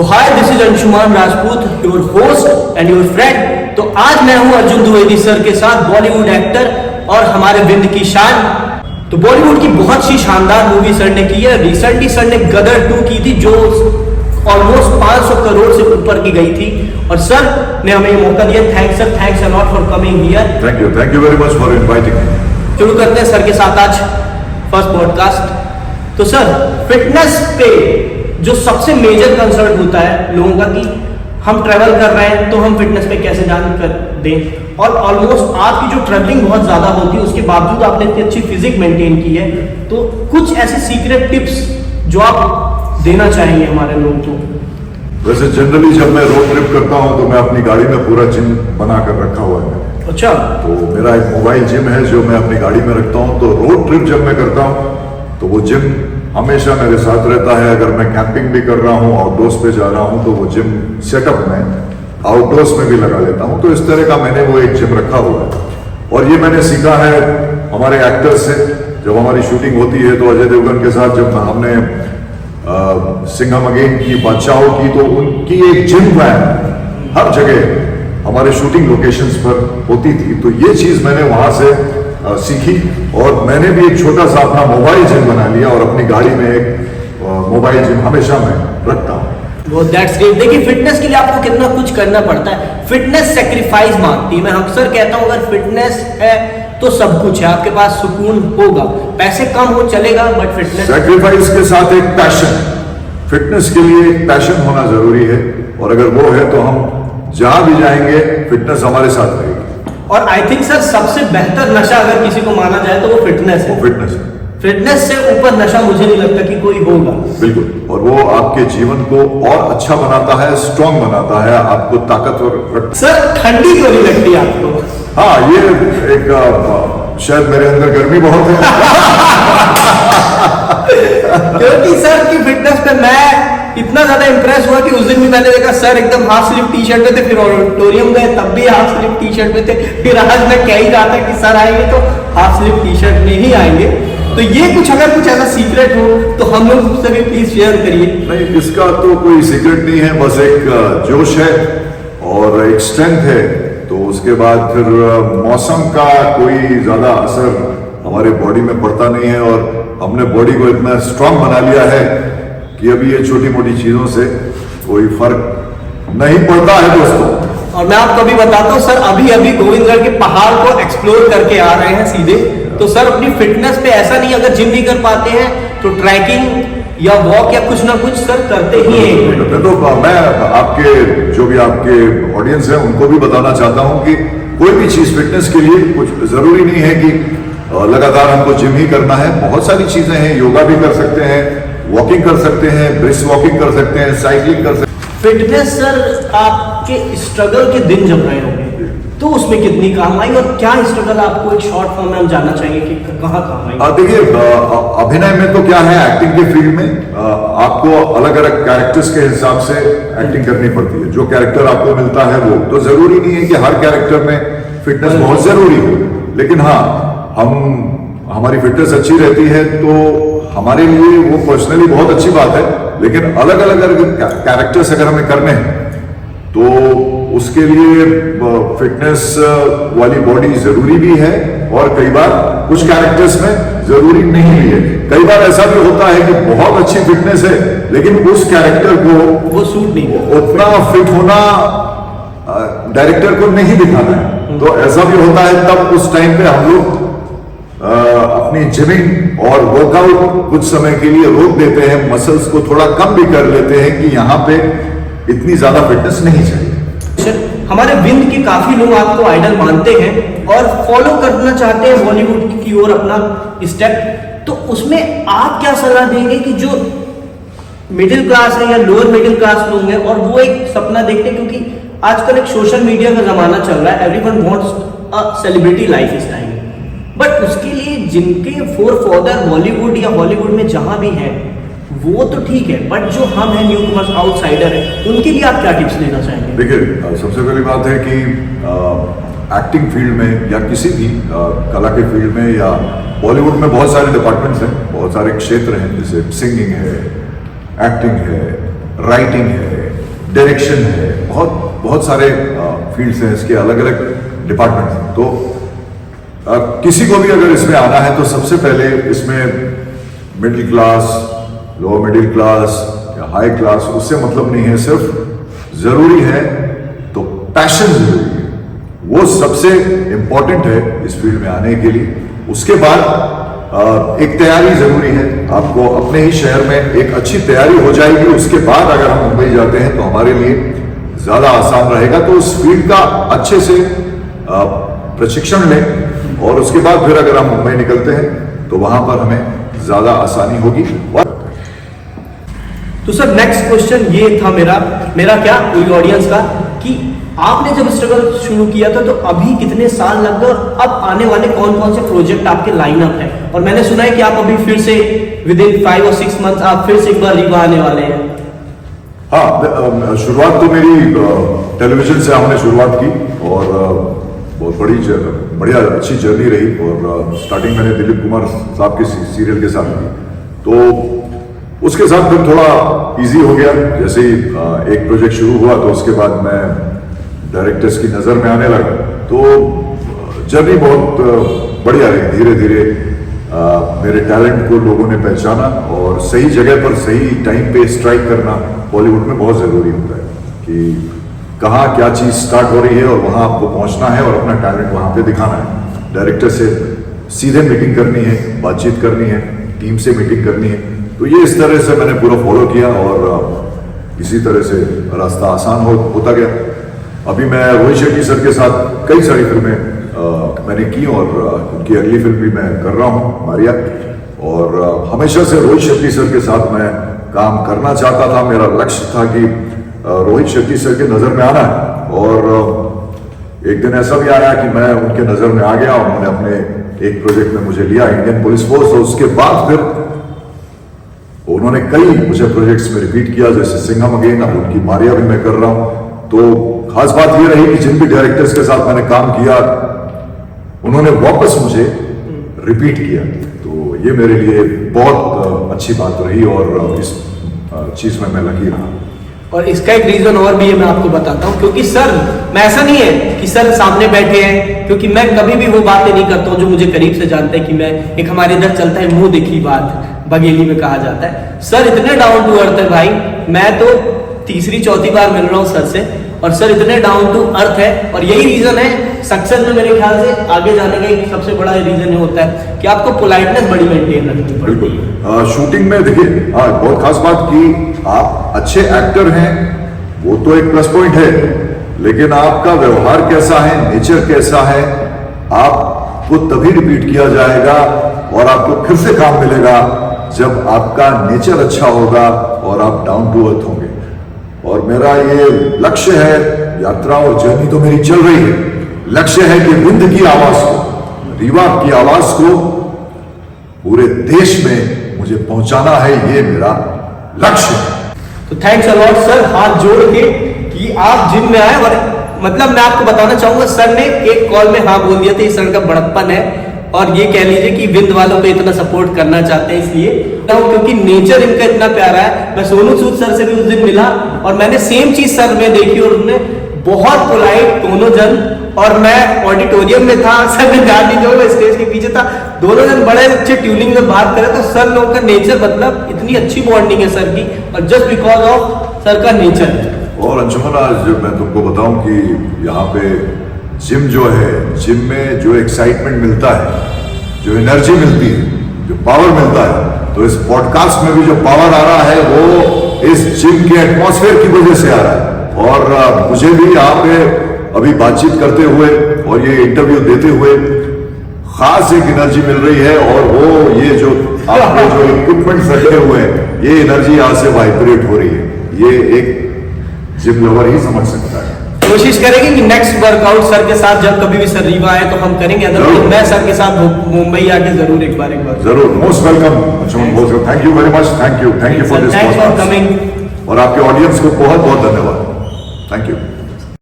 Hi, this is Anshuman Rajput, your host and your friend. तो आज मैं हूं अर्जुन द्विवेदी सर के साथ, बॉलीवुड एक्टर और हमारे विंद की शान। तो बॉलीवुड की बहुत सी शानदार मूवी सर ने की है। रिसेंटली सर ने गदर 2 की थी जो ऑलमोस्ट 500 करोड़ से ऊपर की गई थी और सर ने हमें ये मौका दिया। Thanks sir, thanks a lot for coming here. Thank you very much for inviting me. शुरू करते हैं सर के साथ आज फर्स्ट पॉडकास्ट। तो सर, फिटनेस पे जो सबसे मेजर कंसर्न होता है लोगों का कि हम ट्रैवल कर रहे हैं तो हम फिटनेस पे कैसे ध्यान कर दें, और ऑलमोस्ट आपकी जो ट्रैवलिंग बहुत ज्यादा होती है उसके बावजूद आपने इतनी अच्छी फिजिक मेंटेन की है। तो कुछ ऐसे सीक्रेट टिप्स जो आप देना चाहेंगे हमारे लोगों को। वैसे जनरली जब मैं रोड ट्रिप करता हूं तो मैं अपनी गाड़ी में पूरा जिम बना कर रखा हुआ है। अच्छा। तो मेरा एक मोबाइल जिम है जो मैं अपनी गाड़ी में रखता हूं। तो रोड ट्रिप जब मैं करता हूं तो वो जिम हमेशा मेरे साथ रहता है। अगर मैं कैंपिंग भी कर रहा हूं, आउटडोर्स पे जा रहा हूं, तो वो जिम सेटअप में आउटडोर्स में भी लगा लेता हूं। तो इस तरह का मैंने वो एक जिम रखा हुआ है और ये मैंने सीखा है हमारे एक्टर्स से। जब हमारी शूटिंग होती है तो अजय देवगन के साथ जब हमने सिंघम अगेन की, बादशाहों की, तो उनकी एक जिम वैन हर जगह हमारे शूटिंग लोकेशंस पर होती थी। तो ये चीज मैंने वहां से सीखी और मैंने भी एक छोटा सा अपना मोबाइल जिम बना लिया और अपनी गाड़ी में एक मोबाइल जिम हमेशा मैं रखता हूँ। वो दैट्स ग्रेट। देखिए, फिटनेस के लिए आपको कितना कुछ करना पड़ता है। फिटनेस सेक्रीफाइस मांगती है। मैं अक्सर कहता हूँ अगर फिटनेस है तो सब कुछ है, आपके पास सुकून होगा, पैसे कम हो चलेगा, बट फिटनेस सेक्रीफाइस के साथ एक पैशन, फिटनेस के लिए एक पैशन होना जरूरी है और अगर वो है तो हम जहां भी जाएंगे फिटनेस हमारे साथ रहेगी। और आई थिंक सर सबसे बेहतर नशा अगर किसी को माना जाए तो वो फिटनेस है। फिटनेस है। फिटनेस से ऊपर नशा मुझे नहीं लगता कि कोई होगा। बिल्कुल, और वो आपके जीवन को और अच्छा बनाता है, स्ट्रांग बनाता है, आपको ताकतवर रखता है। सर, ठंडी क्यों नहीं लगती आपको? हाँ, ये एक शायद मेरे अंदर गर्मी बहुत है। क्योंकि सर की फिटनेस पे मैं इतना ज्यादा इंप्रेस हुआ कि उस दिन भी मैंने देखा सर एकदम हाफ स्लीव टी शर्ट में थे, फिर ऑडिटोरियम गए तब भी हाफ स्लीव टी शर्ट में थे, फिर आज मैं कह ही रहा था कि सर आएंगे तो हाफ स्लीव टी शर्ट में ही आएंगे। तो ये कुछ अगर कुछ ऐसा सीक्रेट हो तो हम लोग से भी प्लीज शेयर करिए। नहीं, इसका तो कोई सीक्रेट नहीं है, बस एक जोश है और एक स्ट्रेंथ है। तो उसके बाद फिर मौसम का कोई ज्यादा असर हमारे बॉडी में पड़ता नहीं है और हमने बॉडी को इतना स्ट्रांग बना लिया है कि अभी ये छोटी मोटी चीजों से कोई फर्क नहीं पड़ता है दोस्तों। और मैं आपको अभी बताता हूँ सर, अभी अभी गोविंदगढ़ के पहाड़ को एक्सप्लोर करके आ रहे हैं सीधे। तो सर अपनी फिटनेस पे ऐसा नहीं, अगर जिम नहीं कर पाते हैं तो ट्रैकिंग या वॉक या कुछ ना कुछ सर करते ही हैं। तो मैं आपके जो भी आपके ऑडियंस है उनको भी बताना चाहता हूं कि कोई भी चीज फिटनेस के लिए कुछ जरूरी नहीं है कि लगातार हमको जिम ही करना है। बहुत सारी चीजें हैं, योगा भी कर सकते हैं, वॉकिंग कर सकते हैं, ब्रिस्क वॉकिंग कर सकते हैं, साइकिलिंग कर सकते हैं। फिटनेस सर आपके स्ट्रगल के दिन जब रहे होंगे तो उसमें कितनी काम आई और क्या स्ट्रगल आपको एक शॉर्ट फॉर्म में हम जानना चाहेंगे कि कहाँ काम आई? देखिए, अभिनय में तो क्या है, एक्टिंग के फील्ड में आपको अलग अलग कैरेक्टर्स के हिसाब से एक्टिंग करनी पड़ती है। जो कैरेक्टर आपको मिलता है वो तो जरूरी नहीं है कि हर कैरेक्टर में फिटनेस बहुत जरूरी हो, लेकिन हाँ, हमारी फिटनेस अच्छी रहती है तो हमारे लिए वो पर्सनली बहुत अच्छी बात है। लेकिन अलग अलग कैरेक्टर्स अगर हमें करने हैं तो उसके लिए फिटनेस वाली बॉडी जरूरी भी है और कई बार कुछ कैरेक्टर्स में जरूरी नहीं भी है। कई बार ऐसा भी होता है कि बहुत अच्छी फिटनेस है लेकिन उस कैरेक्टर को वो सूट नहीं, उतना फिट होना डायरेक्टर को नहीं दिखाना है। तो ऐसा भी होता है, तब उस टाइम पे हम लोग अपनी जिमिंग और वर्कआउट कुछ समय के लिए रोक देते हैं, मसल्स को थोड़ा कम भी कर लेते हैं कि यहाँ पे इतनी ज्यादा फिटनेस नहीं चाहिए। हमारे विंद के काफी लोग आपको आइडल मानते हैं और फॉलो करना चाहते हैं बॉलीवुड की ओर अपना स्टेप। तो उसमें आप क्या सलाह देंगे कि जो मिडिल क्लास है या लोअर मिडिल क्लास लोग हैं और वो एक सपना देखते हैं, क्योंकि आजकल एक सोशल मीडिया का जमाना चल रहा है, everyone wants a celebrity life style, but उसके लिए जिनके फोरफादर बॉलीवुड या हॉलीवुड में जहां भी हैं वो तो ठीक है, बट जो हम हैं न्यू कमर्स आउटसाइडर है, उनके लिए आप क्या टिप्स देना चाहेंगे? देखिए, सबसे पहली बात है कि एक्टिंग फील्ड में या किसी भी कला के फील्ड में या बॉलीवुड में बहुत सारे डिपार्टमेंट्स हैं, बहुत सारे क्षेत्र हैं, जैसे सिंगिंग है, एक्टिंग है, राइटिंग है, डायरेक्शन है, बहुत सारे फील्ड्स हैं, इसके अलग अलग डिपार्टमेंट्स हैं। तो किसी को भी अगर इसमें आना है तो सबसे पहले इसमें middle class, lower middle class या हाई क्लास, उससे मतलब नहीं है, सिर्फ जरूरी है तो पैशन जरूरी है, वो सबसे इंपॉर्टेंट है इस फील्ड में आने के लिए। उसके बाद एक तैयारी जरूरी है, आपको अपने ही शहर में एक अच्छी तैयारी हो जाएगी, उसके बाद अगर हम मुंबई जाते हैं तो हमारे लिए ज्यादा आसान रहेगा। तो उस फील्ड का अच्छे से प्रशिक्षण लें और उसके बाद फिर अगर हम मुंबई निकलते हैं तो वहां पर हमें ज्यादा आसानी होगी। तो सर नेक्स्ट क्वेश्चन ये था मेरा क्या पूरी ऑडियंस का, कि आपने जब स्ट्रगल शुरू किया था तो अभी कितने साल लग गए और अब आने वाले कौन कौन से प्रोजेक्ट आपके लाइनअप है? और मैंने सुना है कि आप अभी फिर से विद इन 5 और 6 मंथ्स आप फिर से एक बार रीवा आने वाले हैं। हाँ, शुरुआत तो मेरी टेलीविजन से हमने शुरुआत की और बहुत बढ़िया अच्छी जर्नी रही। और स्टार्टिंग मैंने दिलीप कुमार साहब के सीरियल के साथ की, तो उसके साथ फिर थोड़ा इजी हो गया। जैसे ही एक प्रोजेक्ट शुरू हुआ तो उसके बाद मैं डायरेक्टर्स की नज़र में आने लगा, तो जर्नी बहुत बढ़िया रही। धीरे धीरे मेरे टैलेंट को लोगों ने पहचाना और सही जगह पर सही टाइम पे स्ट्राइक करना बॉलीवुड में बहुत ज़रूरी होता है, कि कहाँ क्या चीज़ स्टार्ट हो रही है और वहाँ आपको पहुँचना है और अपना टैलेंट वहाँ पे दिखाना है। डायरेक्टर से सीधे मीटिंग करनी है, बातचीत करनी है, टीम से मीटिंग करनी है। तो ये इस तरह से मैंने पूरा फॉलो किया और इसी तरह से रास्ता आसान होता गया। अभी मैं रोहित शेट्टी सर के साथ कई सारी फिल्में मैंने की और उनकी अगली फिल्म भी मैं कर रहा हूँ, मारिया। और हमेशा से रोहित शेट्टी सर के साथ मैं काम करना चाहता था। मेरा लक्ष्य था कि रोहित शेट्टी सर के नज़र में आना है और एक दिन ऐसा भी आया कि मैं उनके नज़र में आ गया और उन्होंने अपने एक प्रोजेक्ट में मुझे लिया, इंडियन पुलिस फोर्स। और उसके बाद फिर उन्होंने कई मुझे प्रोजेक्ट्स में रिपीट किया, जैसे सिंघम अगेन, अब उनकी मारिया भी मैं कर रहा हूँ। तो खास बात ये रही कि जिन भी डायरेक्टर्स के साथ मैंने काम किया उन्होंने वापस मुझे रिपीट किया, तो ये मेरे लिए बहुत अच्छी बात रही और इस चीज में मैं लगी रहा। और इसका एक रीजन और भी है, मैं आपको बताता हूँ। क्योंकि सर, मैं ऐसा नहीं है कि सर सामने बैठे हैं, क्योंकि मैं कभी भी वो बातें नहीं करता हूँ जो मुझे करीब से जानते हैं, कि मैं एक हमारे इधर चलता है मुंह देखी बात, बघेली में कहा जाता है। सर इतने डाउन टू अर्थ है भाई, मैं तो तीसरी चौथी बार मिल रहा हूँ सर से, और सर इतने डाउन टू अर्थ है। और यही रीजन है सक्सेस में, मेरे ख्याल से आगे जाने का एक सबसे बड़ा रीजन होता है कि आपको पोलाइटनेस बड़ी मेंटेन रखनी पड़ती है। बिल्कुल, शूटिंग में देखिए बहुत खास बात की, आप अच्छे एक्टर हैं वो तो एक प्लस पॉइंट है, लेकिन आपका व्यवहार कैसा है, नेचर कैसा है, आपको तभी रिपीट किया जाएगा और आपको फिर से काम मिलेगा जब आपका नेचर अच्छा होगा और आप डाउन टू अर्थ होंगे। और मेरा ये लक्ष्य है, यात्रा और जर्नी तो मेरी चल रही है, लक्ष्य है कि विंध्य की आवाज को, रीवा की आवाज को पूरे देश में मुझे पहुंचाना है, ये मेरा लक्ष्य है। तो थैंक्स अलॉट सर, हाथ जोड़ के कि आप जिम में आए। और मतलब मैं आपको बताना चाहूंगा, सर ने एक कॉल में हाँ बोल दिया था, इस सर का बड़प्पन है। और ये कह लीजिए कि विंध्य वालों को इतना सपोर्ट करना चाहते हैं, इसलिए क्योंकि नेचर इनका इतना प्यारा है। मैं सोनू सूद सर से भी उस दिन मिला और मैंने सेम चीज सर में देखी, और उन्होंने बहुत पोलाइट दोनों जन, और मैं ऑडिटोरियम में था, सर ने ध्यान नहीं दिया, मैं स्टेज के पीछे था, दोनों जन बड़े अच्छे ट्यूनिंग में बात करे। तो सर लोगों का नेचर, मतलब इतनी अच्छी बॉन्डिंग है सर की, और जस्ट बिकॉज ऑफ सर का नेचर। और अंशुमन, आज मैं तुमको बताऊं कि यहाँ पे जिम जो है, जिम में जो एक्साइटमेंट मिलता है, जो एनर्जी मिलती है, जो पावर मिलता है, तो इस पॉडकास्ट में भी जो पावर आ रहा है वो इस जिम के एटमॉस्फेयर की वजह से आ रहा है। और मुझे भी यहाँ पे अभी बातचीत करते हुए और ये इंटरव्यू देते हुए खास एक एनर्जी मिल रही है, और वो ये जो आपने जो इक्विपमेंट्स रखे हुए हैं, ये एनर्जी यहाँ से वाइब्रेट हो रही है। ये एक जिम लवर ही समझ सकता है। कोशिश करेंगे कि नेक्स्ट वर्कआउट सर के साथ जब कभी भी सर रीवा आए तो हम करेंगे, अदरवाइज मैं सर के साथ मुंबई आके जरूर एक बार जरूर। Most welcome, thank you very much, thank you for this, thanks for coming. और आपके ऑडियंस को बहुत बहुत धन्यवाद, थैंक यू।